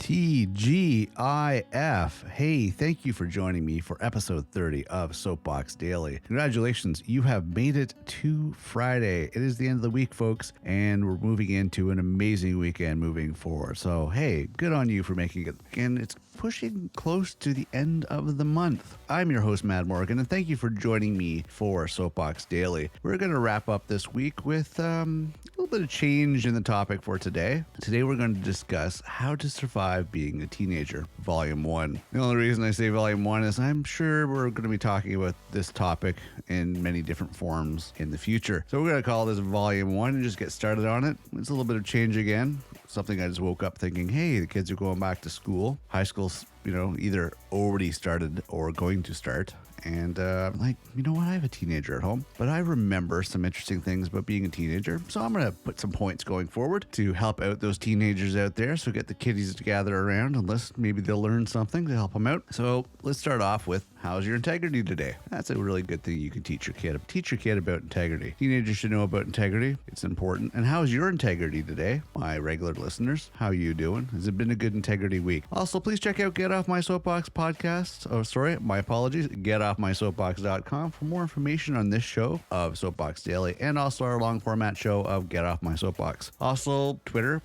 TGIF. Hey, thank you for joining me for episode 30 of Soapbox Daily. Congratulations, you have made it to Friday. It is the end of the week, folks, and we're moving into an amazing weekend moving forward. So, hey, good on you for making it. And it's pushing close to the end of the month. I'm your host, Matt Morgan, and thank you for joining me for Soapbox Daily. We're going to wrap up this week with a little bit of change in the topic for today. Today, we're going to discuss how to survive being a teenager, Volume 1. The only reason I say Volume 1 is I'm sure we're going to be talking about this topic in many different forms in the future. So we're going to call this Volume 1 and just get started on it. It's a little bit of change again. Something I just woke up thinking, hey, the kids are going back to school. High school's, either already started or going to start. And I'm like, you know what? I have a teenager at home, but I remember some interesting things about being a teenager. So I'm going to put some points going forward to help out those teenagers out there. So get the kiddies to gather around and listen. Maybe they'll learn something to help them out. So let's start off with, how's your integrity today? That's a really good thing you can teach your kid. Teach your kid about integrity. Teenagers should know about integrity. It's important. And how's your integrity today? My regular listeners, how are you doing? Has it been a good integrity week? Also, please check out Get Off My Soapbox podcast. Oh, sorry, my apologies. GetOffMySoapbox.com for more information on this show of Soapbox Daily and also our long format show of Get Off My Soapbox. Also, Twitter,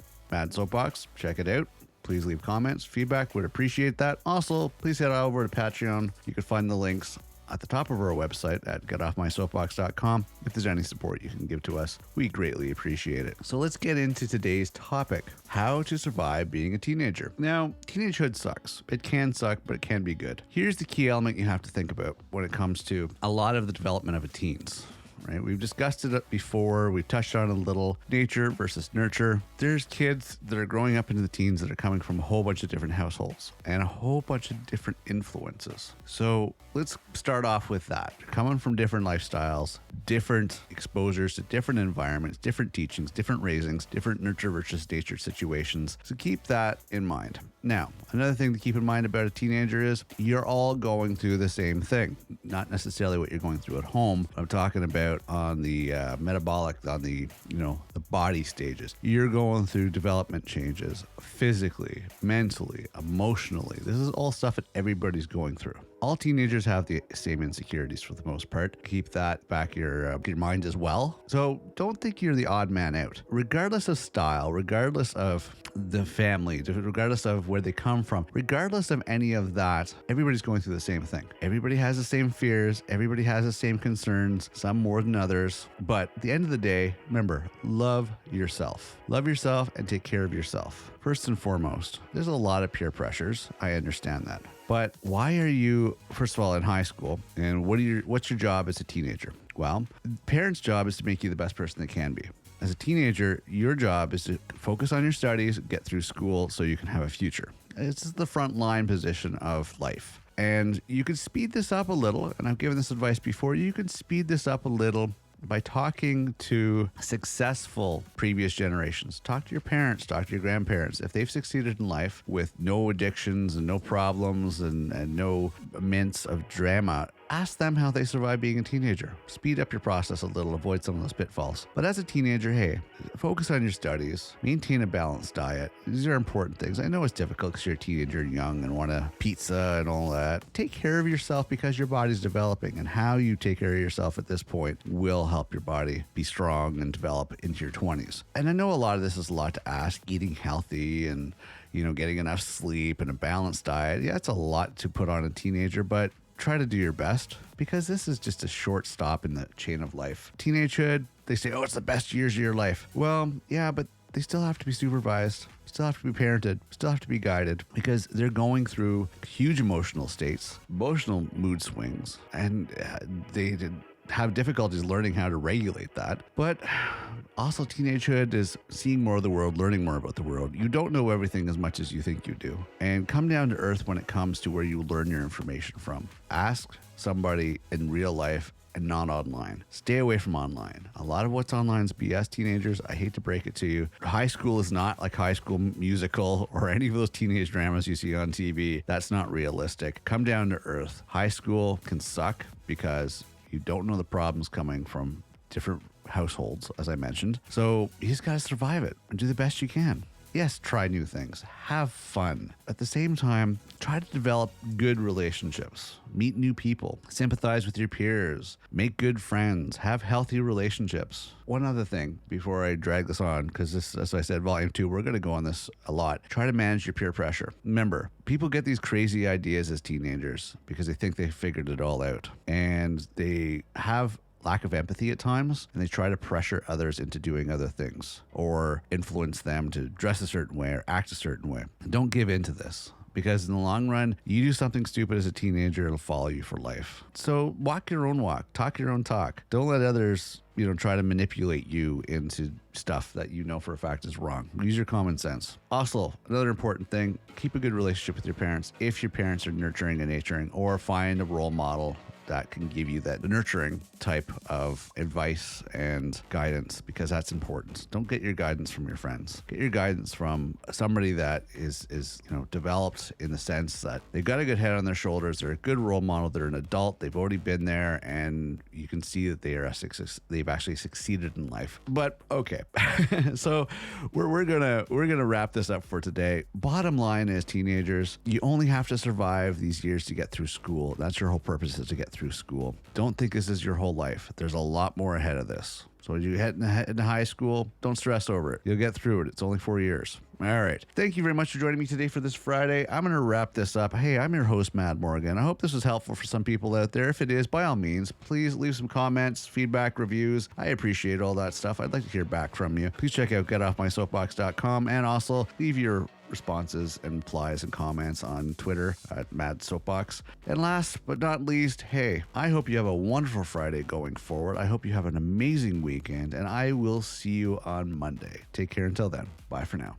@Soapbox. Check it out. Please leave comments, feedback, would appreciate that. Also, please head over to Patreon. You can find the links at the top of our website at getoffmysoapbox.com. If there's any support you can give to us, we greatly appreciate it. So let's get into today's topic, how to survive being a teenager. Now, teenagehood sucks. It can suck, but it can be good. Here's the key element you have to think about when it comes to a lot of the development of a teens. Right? We've discussed it before. We've touched on a little nature versus nurture. There's kids that are growing up into the teens that are coming from a whole bunch of different households and a whole bunch of different influences. So let's start off with that. Coming from different lifestyles, different exposures to different environments, different teachings, different raisings, different nurture versus nature situations. So keep that in mind. Now, another thing to keep in mind about a teenager is you're all going through the same thing. Not necessarily what you're going through at home. I'm talking about on the metabolic, on the, the body stages. You're going through development changes physically, mentally, emotionally. This is all stuff that everybody's going through. All teenagers have the same insecurities for the most part. Keep that back your mind as well. So don't think you're the odd man out. Regardless of style, regardless of the family, regardless of where they come from, regardless of any of that, everybody's going through the same thing. Everybody has the same fears. Everybody has the same concerns, some more than others. But at the end of the day, remember, love yourself. Love yourself and take care of yourself. First and foremost, there's a lot of peer pressures. I understand that. But why are you, first of all, in high school, and what's your job as a teenager? Well, parents' job is to make you the best person they can be. As a teenager, your job is to focus on your studies, get through school so you can have a future. This is the front line position of life. And you can speed this up a little, and I've given this advice before, you can speed this up a little by talking to successful previous generations. Talk to your parents, talk to your grandparents. If they've succeeded in life with no addictions and no problems and no immense of drama, ask them how they survive being a teenager. Speed up your process a little, avoid some of those pitfalls. But as a teenager, hey, focus on your studies, maintain a balanced diet. These are important things. I know it's difficult because you're a teenager and young and want a pizza and all that. Take care of yourself because your body's developing, and how you take care of yourself at this point will help your body be strong and develop into your 20s. And I know a lot of this is a lot to ask, eating healthy and, getting enough sleep and a balanced diet. Yeah, it's a lot to put on a teenager, but try to do your best because this is just a short stop in the chain of life. Teenagehood, they say, oh, it's the best years of your life. Well, yeah, but they still have to be supervised, still have to be parented, still have to be guided because they're going through huge emotional states, emotional mood swings, and they have difficulties learning how to regulate that. But also teenagehood is seeing more of the world, learning more about the world. You don't know everything as much as you think you do. And come down to earth when it comes to where you learn your information from. Ask somebody in real life and not online. Stay away from online. A lot of what's online is BS, teenagers. I hate to break it to you. High School is not like High School Musical or any of those teenage dramas you see on TV. That's not realistic. Come down to earth. High school can suck because you don't know the problems coming from different households, as I mentioned. So you just got to survive it and do the best you can. Yes, try new things. Have fun. At the same time, try to develop good relationships. Meet new people. Sympathize with your peers. Make good friends. Have healthy relationships. One other thing before I drag this on, because this, as I said, volume 2, we're going to go on this a lot. Try to manage your peer pressure. Remember, people get these crazy ideas as teenagers because they think they figured it all out. And they have lack of empathy at times, and they try to pressure others into doing other things or influence them to dress a certain way or act a certain way. Don't give in to this, because in the long run, you do something stupid as a teenager, it'll follow you for life. So walk your own walk, talk your own talk. Don't let others, try to manipulate you into stuff that you know for a fact is wrong. Use your common sense. Also, another important thing, keep a good relationship with your parents if your parents are nurturing and nurturing, or find a role model that can give you that nurturing type of advice and guidance, because that's important. Don't get your guidance from your friends. Get your guidance from somebody that is developed in the sense that they've got a good head on their shoulders. They're a good role model. They're an adult. They've already been there, and you can see that they've actually succeeded in life. But okay, so we're gonna wrap this up for today. Bottom line is, teenagers, you only have to survive these years to get through school. That's your whole purpose, is to get through school. Don't think this is your whole life. There's a lot more ahead of this. So as you head into high school, don't stress over it. You'll get through it. It's only 4 years. All right. Thank you very much for joining me today for this Friday. I'm going to wrap this up. Hey, I'm your host, Matt Morgan. I hope this was helpful for some people out there. If it is, by all means, please leave some comments, feedback, reviews. I appreciate all that stuff. I'd like to hear back from you. Please check out getoffmysoapbox.com, and also leave your responses and replies and comments on Twitter at Mad Soapbox. And last but not least, hey, I hope you have a wonderful Friday going forward. I hope you have an amazing weekend, and I will see you on Monday. Take care until then. Bye for now.